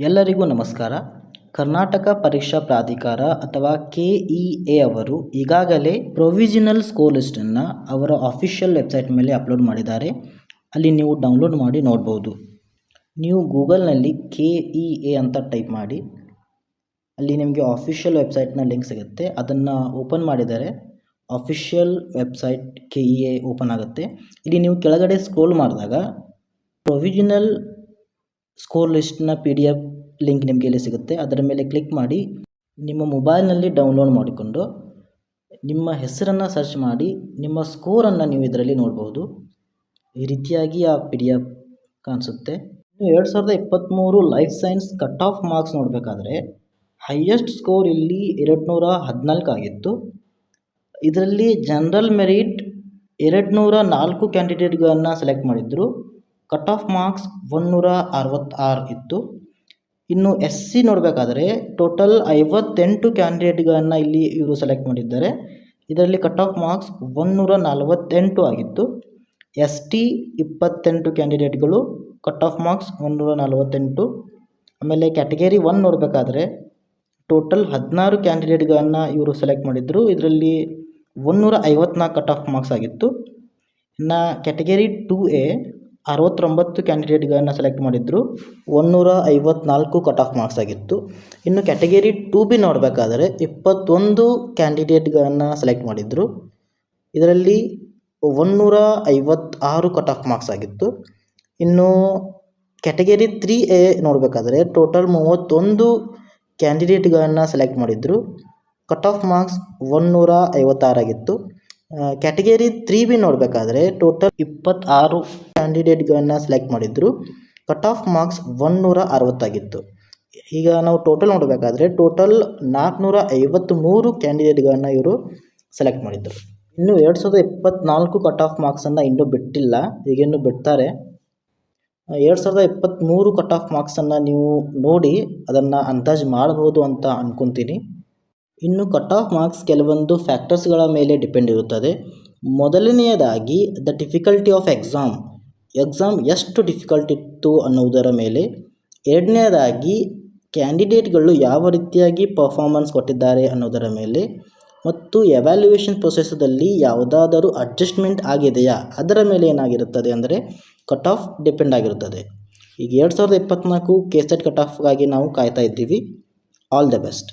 ಎಲ್ಲರಿಗೂ ನಮಸ್ಕಾರ. ಕರ್ನಾಟಕ ಪರೀಕ್ಷಾ ಪ್ರಾಧಿಕಾರ ಅಥವಾ KEA ಅವರು ಈಗಾಗಲೇ ಪ್ರೊವಿಷನಲ್ ಸ್ಕೋರ್ ಲಿಸ್ಟನ್ನು ಅವರ ಅಫಿಷಿಯಲ್ ವೆಬ್ಸೈಟ್ ಮೇಲೆ ಅಪ್ಲೋಡ್ ಮಾಡಿದ್ದಾರೆ. ಅಲ್ಲಿ ನೀವು ಡೌನ್ಲೋಡ್ ಮಾಡಿ ನೋಡ್ಬೋದು. ನೀವು ಗೂಗಲ್ನಲ್ಲಿ KEA ಅಂತ ಟೈಪ್ ಮಾಡಿ, ಅಲ್ಲಿ ನಿಮಗೆ ಅಫಿಷಿಯಲ್ ವೆಬ್ಸೈಟ್ನ ಲಿಂಕ್ ಸಿಗುತ್ತೆ. ಅದನ್ನು ಓಪನ್ ಮಾಡಿದರೆ ಅಫಿಷಿಯಲ್ ವೆಬ್ಸೈಟ್ KEA ಓಪನ್ ಆಗುತ್ತೆ. ಇಲ್ಲಿ ನೀವು ಕೆಳಗಡೆ ಸ್ಕ್ರೋಲ್ ಮಾಡಿದಾಗ ಪ್ರೊವಿಷನಲ್ ಸ್ಕೋರ್ ಲಿಸ್ಟ್ನ PDF ಲಿಂಕ್ ನಿಮಗೆ ಇಲ್ಲಿ ಸಿಗುತ್ತೆ. ಅದರ ಮೇಲೆ ಕ್ಲಿಕ್ ಮಾಡಿ ನಿಮ್ಮ ಮೊಬೈಲ್ನಲ್ಲಿ ಡೌನ್ಲೋಡ್ ಮಾಡಿಕೊಂಡು ನಿಮ್ಮ ಹೆಸರನ್ನು ಸರ್ಚ್ ಮಾಡಿ ನಿಮ್ಮ ಸ್ಕೋರನ್ನು ನೀವು ಇದರಲ್ಲಿ ನೋಡ್ಬೋದು. ಈ ರೀತಿಯಾಗಿ ಆ PDF ಕಾಣಿಸುತ್ತೆ. 2023 life science cut off marks ನೋಡಬೇಕಾದ್ರೆ ಹೈಯೆಸ್ಟ್ ಸ್ಕೋರ್ ಇಲ್ಲಿ 214 ಆಗಿತ್ತು. ಇದರಲ್ಲಿ ಜನರಲ್ ಮೆರಿಟ್ 204 ಕ್ಯಾಂಡಿಡೇಟ್ಗಳನ್ನು ಸೆಲೆಕ್ಟ್ ಮಾಡಿದ್ರು. ಕಟ್ ಆಫ್ ಮಾರ್ಕ್ಸ್ 166 ಇತ್ತು. ಇನ್ನು SC ನೋಡಬೇಕಾದ್ರೆ ಟೋಟಲ್ 58 ಕ್ಯಾಂಡಿಡೇಟ್ಗಳನ್ನು ಇಲ್ಲಿ ಇವರು ಸೆಲೆಕ್ಟ್ ಮಾಡಿದ್ದಾರೆ. ಇದರಲ್ಲಿ ಕಟ್ ಆಫ್ ಮಾರ್ಕ್ಸ್ 148 ಆಗಿತ್ತು. ST 28 ಕ್ಯಾಂಡಿಡೇಟ್ಗಳು, ಕಟ್ ಆಫ್ ಮಾರ್ಕ್ಸ್ 148. ಆಮೇಲೆ ಕ್ಯಾಟಗರಿ 1 ನೋಡಬೇಕಾದ್ರೆ ಟೋಟಲ್ 16 ಕ್ಯಾಂಡಿಡೇಟ್ಗಳನ್ನು ಇವರು ಸೆಲೆಕ್ಟ್ ಮಾಡಿದ್ರು. ಇದರಲ್ಲಿ 154 ಕಟ್ ಆಫ್ ಮಾರ್ಕ್ಸ್ ಆಗಿತ್ತು. ಇನ್ನು ಕ್ಯಾಟಗರಿ 2A 69 ಕ್ಯಾಂಡಿಡೇಟ್ಗಳನ್ನು ಸೆಲೆಕ್ಟ್ ಮಾಡಿದ್ರು. 154 ಕಟ್ ಆಫ್ ಮಾರ್ಕ್ಸ್ ಆಗಿತ್ತು. ಇನ್ನು ಕ್ಯಾಟಗರಿ 2B ನೋಡಬೇಕಾದ್ರೆ 21 ಕ್ಯಾಂಡಿಡೇಟ್ಗಳನ್ನು ಸೆಲೆಕ್ಟ್ ಮಾಡಿದ್ರು. ಇದರಲ್ಲಿ 156 ಕಟ್ ಆಫ್ ಮಾರ್ಕ್ಸ್ ಆಗಿತ್ತು. ಇನ್ನು ಕ್ಯಾಟಗರಿ 3A ನೋಡಬೇಕಾದ್ರೆ ಟೋಟಲ್ 31 ಕ್ಯಾಂಡಿಡೇಟ್ಗಳನ್ನು ಸೆಲೆಕ್ಟ್ ಮಾಡಿದ್ರು. ಕಟ್ ಆಫ್ ಮಾರ್ಕ್ಸ್ 156 ಆಗಿತ್ತು. ಕ್ಯಾಟಗರಿ 3B ನೋಡಬೇಕಾದ್ರೆ ಟೋಟಲ್ 26 ಕ್ಯಾಂಡಿಡೇಟ್ಗಳನ್ನು ಸೆಲೆಕ್ಟ್ ಮಾಡಿದ್ರು. ಕಟ್ ಆಫ್ ಮಾರ್ಕ್ಸ್ 160 ಆಗಿತ್ತು. ಈಗ ನಾವು ಟೋಟಲ್ ನೋಡಬೇಕಾದ್ರೆ ಟೋಟಲ್ 453 ಕ್ಯಾಂಡಿಡೇಟ್ಗಳನ್ನು ಇವರು ಸೆಲೆಕ್ಟ್ ಮಾಡಿದ್ರು. ಇನ್ನು 2024 ಕಟ್ ಆಫ್ ಮಾರ್ಕ್ಸನ್ನು ಇನ್ನೂ ಬಿಟ್ಟಿಲ್ಲ, ಈಗಿನ್ನೂ ಬಿಡ್ತಾರೆ. 2023 ಕಟ್ ಆಫ್ ಮಾರ್ಕ್ಸನ್ನು ನೀವು ನೋಡಿ ಅದನ್ನು ಅಂದಾಜು ಮಾಡ್ಬೋದು ಅಂತ ಅಂದ್ಕೊತೀನಿ. ಇನ್ನು ಕಟ್ ಆಫ್ ಮಾರ್ಕ್ಸ್ ಕೆಲವೊಂದು ಫ್ಯಾಕ್ಟರ್ಸ್ಗಳ ಮೇಲೆ ಡಿಪೆಂಡ್ ಇರುತ್ತದೆ. ಮೊದಲನೆಯದಾಗಿ ದ ಡಿಫಿಕಲ್ಟಿ ಆಫ್ ಎಕ್ಸಾಮ್ ಎಷ್ಟು ಡಿಫಿಕಲ್ಟ್ ಇತ್ತು ಅನ್ನೋದರ ಮೇಲೆ. ಎರಡನೇದಾಗಿ ಕ್ಯಾಂಡಿಡೇಟ್ಗಳು ಯಾವ ರೀತಿಯಾಗಿ ಪರ್ಫಾರ್ಮೆನ್ಸ್ ಕೊಟ್ಟಿದ್ದಾರೆ ಅನ್ನೋದರ ಮೇಲೆ. ಮತ್ತು ಎವ್ಯಾಲ್ಯೂಯೇಷನ್ ಪ್ರೊಸೆಸ್ದಲ್ಲಿ ಯಾವುದಾದರೂ ಅಡ್ಜಸ್ಟ್ಮೆಂಟ್ ಆಗಿದೆಯಾ ಅದರ ಮೇಲೆ ಏನಾಗಿರುತ್ತದೆ ಅಂದರೆ ಕಟ್ ಆಫ್ ಡಿಪೆಂಡ್ ಆಗಿರುತ್ತದೆ. ಈಗ 2024 KSET ಕಟ್ ಆಫ್ಗಾಗಿ ನಾವು ಕಾಯ್ತಾ ಇದ್ದೀವಿ. All the best.